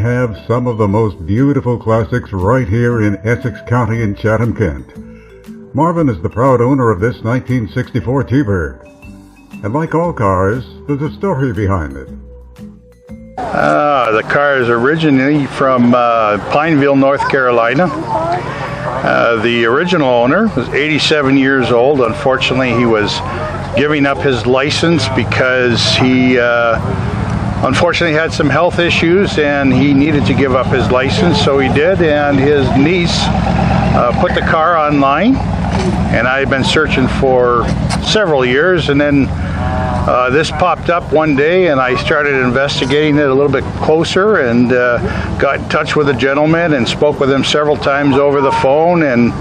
have some of the most beautiful classics right here in Essex County in Chatham, Kent. Marvin is the proud owner of this 1964 T-Bird. And like all cars, there's a story behind it. The car is originally from Pineville, North Carolina. The original owner was 87 years old. Unfortunately, he was giving up his license because he unfortunately had some health issues and he needed to give up his license, so he did. And his niece put the car online, and I had been searching for several years, and then this popped up one day, and I started investigating it a little bit closer and got in touch with a gentleman and spoke with him several times over the phone. And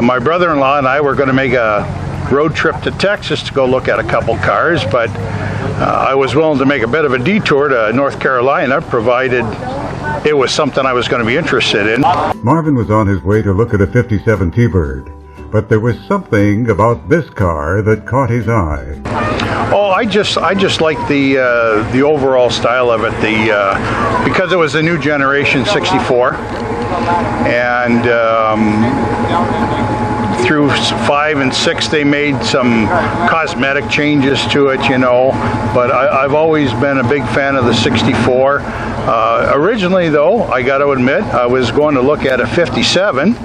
my brother-in-law and I were going to make a road trip to Texas to go look at a couple cars, but I was willing to make a bit of a detour to North Carolina, provided it was something I was going to be interested in. Marvin was on his way to look at a 57 T-Bird, but there was something about this car that caught his eye. Oh, I just like the overall style of it. Because it was a new generation 64, and through 5 and 6 they made some cosmetic changes to it, you know. But I've always been a big fan of the 64. Originally, though, I got to admit, I was going to look at a 57.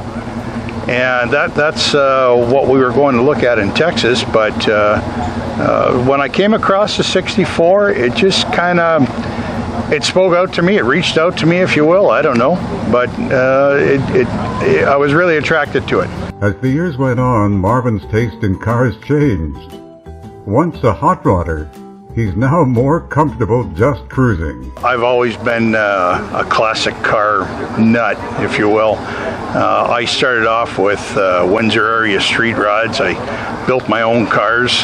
And that's what we were going to look at in Texas, but when I came across the 64, it just kind of, it spoke out to me, it reached out to me, if you will, I don't know, but I was really attracted to it. As the years went on, Marvin's taste in cars changed. Once a hot rodder, he's now more comfortable just cruising. I've always been a classic car nut, if you will. I started off with Windsor area street rods. I built my own cars,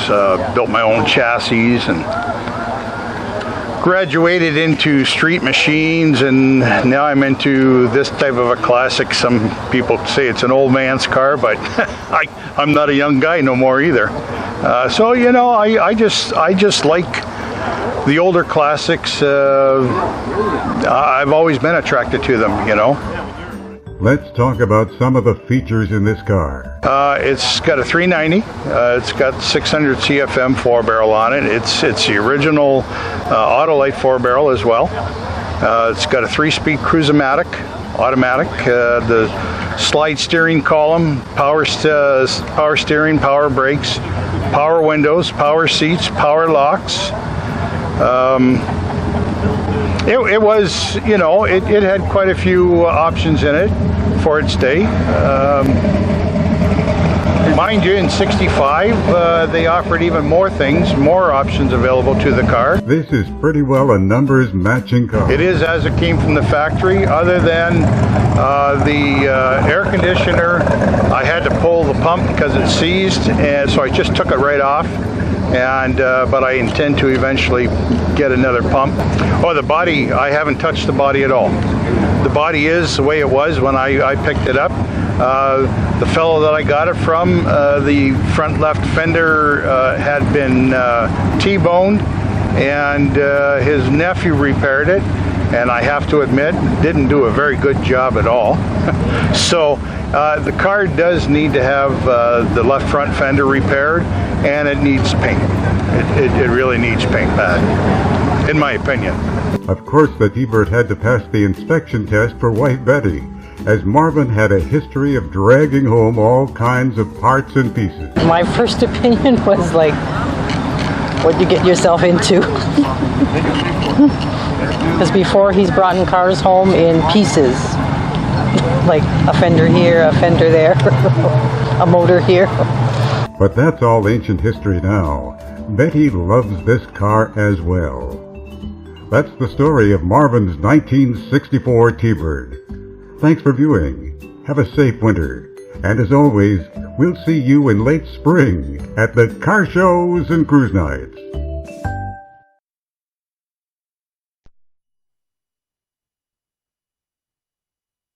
built my own chassis, and graduated into street machines, and now I'm into this type of a classic. Some people say it's an old man's car, but I'm not a young guy no more either. So, you know, I just like the older classics. I've always been attracted to them, you know. Let's talk about some of the features in this car. It's got a 390. It's got 600 CFM 4-barrel on it. It's the original Autolite 4-barrel as well. It's got a 3-speed Cruise-O-Matic automatic. The slide steering column, power steering, power brakes, power windows, power seats, power locks. It was, you know, it had quite a few options in it for its day. Mind you, in 65, they offered even more things, more options available to the car. This is pretty well a numbers matching car. It is as it came from the factory, other than the air conditioner. I had to pull the pump because it seized, and so I just took it right off. And but I intend to eventually get another pump. Oh, the body, I haven't touched the body at all. The body is the way it was when I picked it up. The fellow that I got it from, the front left fender had been T-boned, and his nephew repaired it, and I have to admit, didn't do a very good job at all. So the car does need to have the left front fender repaired, and it needs paint. It really needs paint, in my opinion. Of course, the T-Bird had to pass the inspection test for Wife Betty, as Marvin had a history of dragging home all kinds of parts and pieces. My first opinion was like, what'd you get yourself into? Because before, he's brought in cars home in pieces. Like a fender here, a fender there, a motor here. But that's all ancient history now. Betty loves this car as well. That's the story of Marvin's 1964 T-Bird. Thanks for viewing. Have a safe winter. And as always, we'll see you in late spring at the car shows and cruise nights.